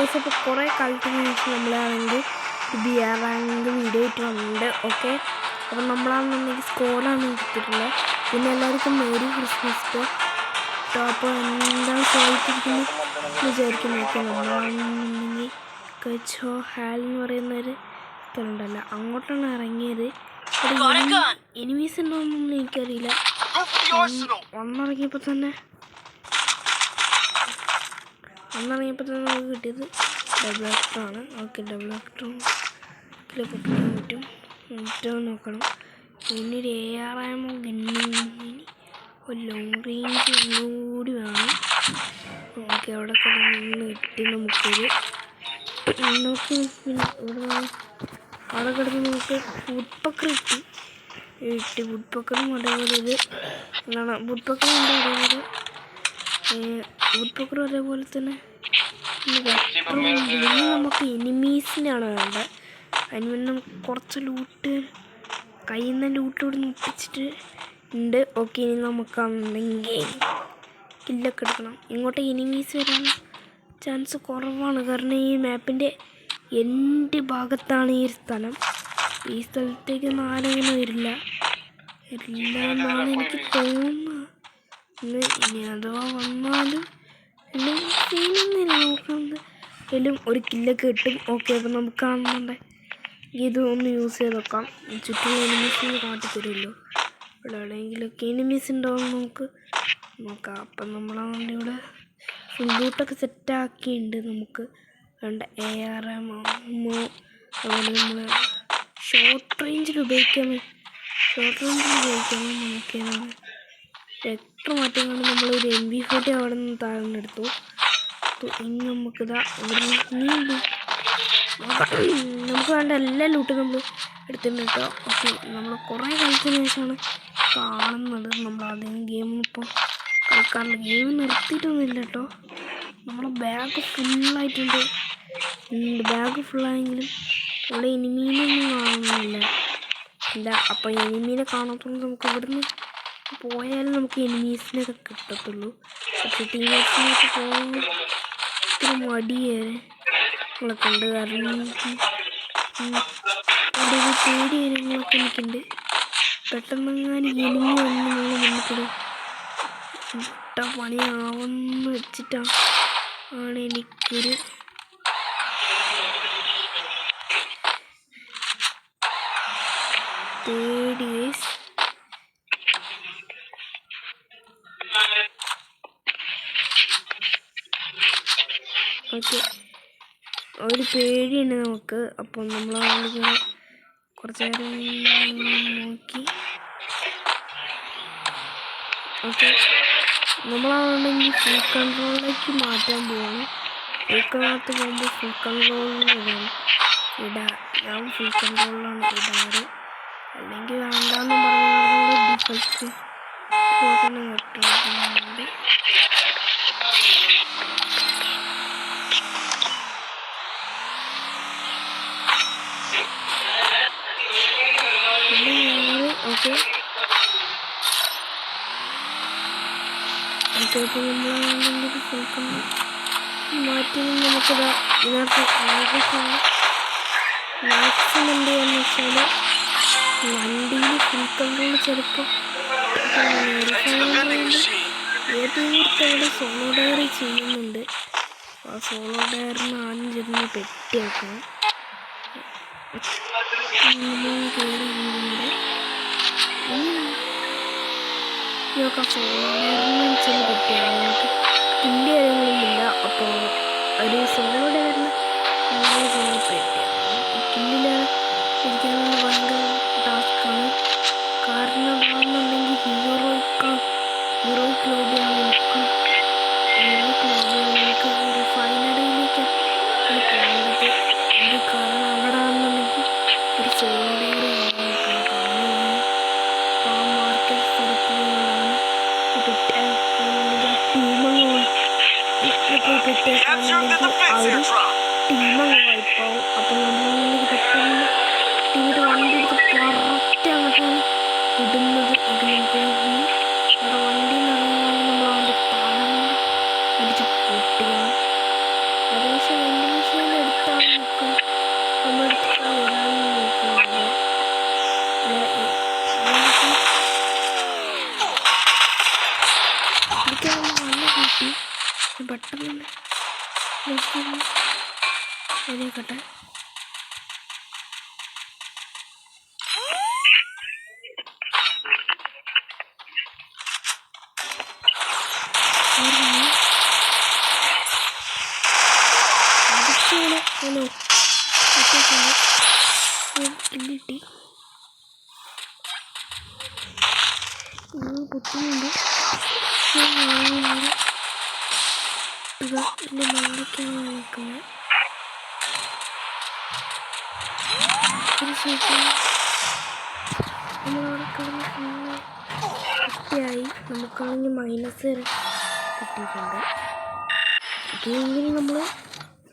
ഇപ്പോൾ കുറേ കാലത്തിന് ശേഷം നമ്മളാണെങ്കിൽ ബിയർ റാങ്ക് വീഡിയോ ഇട്ട് വന്നിട്ടുണ്ട്. ഓക്കെ, അപ്പം നമ്മളാണെന്നുണ്ടെങ്കിൽ സ്കോഡാണ് എടുത്തിട്ടുള്ളത്. പിന്നെ എല്ലാവർക്കും മേരി ക്രിസ്മസ് ഡേ. അപ്പോൾ എന്താണ് ചോദിച്ചിരിക്കുന്നത് വിചാരിക്കുന്നത്? ഓക്കെ, നമ്മളാണെന്നുണ്ടെങ്കിൽ കച്ചോ ഹാൽ എന്ന് പറയുന്നൊരു സ്ഥലമുണ്ടല്ലോ, അങ്ങോട്ടാണ് ഇറങ്ങിയത്. എനിമീസ് ഉണ്ടോയെന്നൊന്നും എനിക്കറിയില്ല. വന്നിറങ്ങിയപ്പോൾ തന്നെ നമുക്ക് കിട്ടിയത് ഡബിൾ ആക്ടറാണ്. ഓക്കെ, ഡബിൾ ആക്ടറും പൊട്ടിക്കാൻ പറ്റും. ഏറ്റവും നോക്കണം. പിന്നെ ഒരു AR ഗണ്ണിന് ഒരു ലോങ് റേഞ്ച് കൂടി വേണം. ഓക്കെ, അവിടെ കിടന്ന് കിട്ടി നമുക്ക് പിന്നെ അവിടെ കിടന്ന് നമുക്ക് വുഡ്പക്കർ കിട്ടി. വുഡ്പക്കറും അതേപോലെ ഇത് എന്താണ് വുഡ്പക്കറും ഉണ്ട്. അതേപോലെ വുഡ്പക്കറും അതേപോലെ തന്നെ ഇനി നമുക്ക് എനിമീസിനാണ് വേണ്ടത്. അതിന് വേണ്ടി നമുക്ക് കുറച്ച് ലൂട്ട് കയ്യിൽ നിന്ന് ലൂട്ടോട് ഒപ്പിച്ചിട്ട് ഉണ്ട്. ഓക്കെ, ഇനി നമുക്കാണെങ്കിൽ കില്ലൊക്കെ എടുക്കണം. ഇങ്ങോട്ട് എനിമീസ് വരാൻ ചാൻസ് കുറവാണ്, കാരണം ഈ മാപ്പിൻ്റെ എൻ്റെ ഭാഗത്താണ് ഈ സ്ഥലം. ഈ സ്ഥലത്തേക്ക് ആരെങ്കിലും വരില്ല എന്നാണ് എനിക്ക് തോന്നുന്നത്. ഇനി അഥവാ വന്നാലും നോക്കുന്നത് എല്ലാം ഒരു കില്ലൊക്കെ കിട്ടും. ഓക്കെ, അപ്പം നമുക്ക് കാണുന്നുണ്ട്. ഇത് ഒന്ന് യൂസ് ചെയ്ത് നോക്കാം. ചുറ്റും എനിമീസിന് കാട്ടിത്തരുമല്ലോ. ഇവിടെ എവിടെയെങ്കിലൊക്കെ എനിമീസ് ഉണ്ടാവും നമുക്ക് നോക്കാം. അപ്പം നമ്മളാണെങ്കിൽ ഇവിടെ ഫുൾ ബൂട്ടൊക്കെ സെറ്റാക്കിയിട്ടുണ്ട്. നമുക്ക് വേണ്ട AR അതുപോലെ നമ്മൾ ഷോർട്ട് റേഞ്ചിൽ ഉപയോഗിക്കണം. നമുക്ക് എത്ര മാറ്റം കൊണ്ട് നമ്മളൊരു MB40 അവിടെ നിന്ന് താഴ്ന്നെടുത്തു. ഇനി നമുക്കിതാ ഇവിടെ നമുക്ക് വേണ്ട എല്ലാ ലൂട്ടും നമ്മൾ എടുത്തിട്ടുണ്ട് കേട്ടോ. ഓക്കെ, നമ്മൾ കുറേ കാലത്തിന് ശേഷമാണ് കാണുന്നത്. നമ്മൾ ആദ്യം ഗെയിം ഇപ്പോൾ കളിക്കാറുണ്ട്. ഗെയിം നിർത്തിയിട്ടൊന്നുമില്ല കേട്ടോ. നമ്മളെ ബാഗ് ഫുള്ളായിട്ടുണ്ട്. ബാഗ് ഫുള്ളായെങ്കിലും ഇവിടെ എനിമീനൊന്നും കാണുന്നില്ല. അപ്പോൾ എനിമീനെ കാണാത്തതുകൊണ്ട് നമുക്ക് ഇവിടുന്ന് പോയാലും നമുക്ക് എനിമീസിനൊക്കെ കിട്ടത്തുള്ളൂ. പക്ഷേ ടീമേറ്റ്സിനൊക്കെ പോകുമ്പോൾ ഇത്തിരി മടിയൊക്കെ ഉണ്ട്. കാരണം ഒരു പേടി കാര്യങ്ങളൊക്കെ എനിക്കുണ്ട്. പെട്ടെന്നെങ്ങാനും എനിമി വന്ന് നമ്മൾ മുന്നിൽ ഇട്ട പണിയാവുമെന്ന് വെച്ചിട്ടാണ് എനിക്കൊരു പേടി. ഓക്കെ, ഒരു പേടിയുണ്ട് നമുക്ക്. അപ്പം നമ്മളാണെങ്കിൽ കുറച്ച് നേരം നോക്കി. ഓക്കെ, നമ്മളാണെങ്കിൽ ഫുൾ കൺട്രോളിലേക്ക് മാറ്റാൻ പോവാണ്. ഫുൾക്കകത്ത് പോകുമ്പോൾ ഫുൾ കൺട്രോളിൽ ഞാൻ ഫുൾ കൺട്രോളിലാണ് ഇടാറ്. അല്ലെങ്കിൽ വേണ്ടാന്ന് പറഞ്ഞ ഡിഫൾട്ട് തന്നെ കിട്ടുന്നുണ്ട്. ഓക്കെ, അപ്പോൾ നമ്മളാണെങ്കിൽ ഫുൾ കൺട്രോൾ മാറ്റി നമുക്കിതാ ഇതിനകത്ത് മാക്സിമം എന്ത് ചെയ്യാന്ന് വെച്ചാൽ വണ്ടിയിൽ ഫുൾ കൺട്രോൾ ചിലപ്പോൾ ഏതൊരു സോളോ ഡയറി ചെയ്യുന്നുണ്ട്. ആ സോളോ ഡയറിന് ആദ്യം ചെന്ന് പെട്ടിയാക്കണം. ഇതൊക്കെ സോളോ ഡയറിന് ചെന്ന് പെട്ടിയാണ്. നമുക്ക് കില്ല് കാര്യങ്ങളൊന്നുമില്ല. അപ്പോൾ ഒരു സോളോ ഡയറിന് പെട്ടിയാണ്. കില്ലിലാണ് ഇരിക്കാനുള്ള ഭയങ്കര ടാസ്ക്കാണ്. കാരണം എന്താണെന്നുണ്ടെങ്കിൽ ഹീറോയ്ക്ക് ലോബിയാണ് എനിക്ക് ഒരു ഫൈനലിലേക്ക് പോകേണ്ടത്. ഇത് കാരണം അവിടെ ആണെന്നുണ്ടെങ്കിൽ ഒരു സോളോ ഡയറി മാർക്കറ്റ് സ്ഥലത്തുള്ളതാണ് ടീമങ്ങ് വായ്പാവും. അപ്പം നമ്മളാണെങ്കിൽ പെട്ടെന്ന് ടീമിൻ്റെ വണ്ടി എടുത്ത് കറക്റ്റ് അങ്ങോട്ടാണ് ഇടുന്നത്. അത് നമുക്ക് അവിടെ വണ്ടി നിറങ്ങാൻ നമ്മൾ അവൻ്റെ താഴെ അടിച്ച് പൊട്ടുകയാണ്. ഏകദേശം ശരിയാക്കട്ടെ. ഹലോ കിട്ടി കുട്ടിയുണ്ട്. വലിയ മണ്ണിക്കാണ് നിൽക്കുന്നത്. ഒരു ശേഷം നമ്മളവിടെ കിടന്ന് കുട്ടിയായി നമുക്കാണെങ്കിൽ മൈനസ് കിട്ടിയിട്ടുണ്ട്. ഇങ്ങനെ നമ്മൾ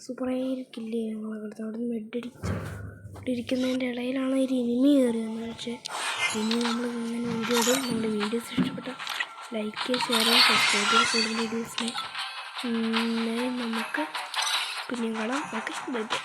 സൂപ്പറായിരിക്കില്ലേ നമ്മളെടുത്ത് അവിടെ നിന്ന് മെഡടിച്ചിരിക്കുന്നതിൻ്റെ ഇടയിലാണ് ഒരു ഇനിമി കയറിയെന്ന്. പക്ഷേ ഇനി നമ്മൾ ഇങ്ങനെ വീഡിയോ ഇടും. നമ്മുടെ വീഡിയോസ് ഇഷ്ടപ്പെട്ട ലൈക്ക് ചെയ്യുക, ഷെയർ ചെയ്യുക, സബ്സ്ക്രൈബ് ചെയ്യുക. കൂടുതൽ വീഡിയോസിനെ നമുക്ക് പിന്നെയും കാണാം. Okay, bye bye.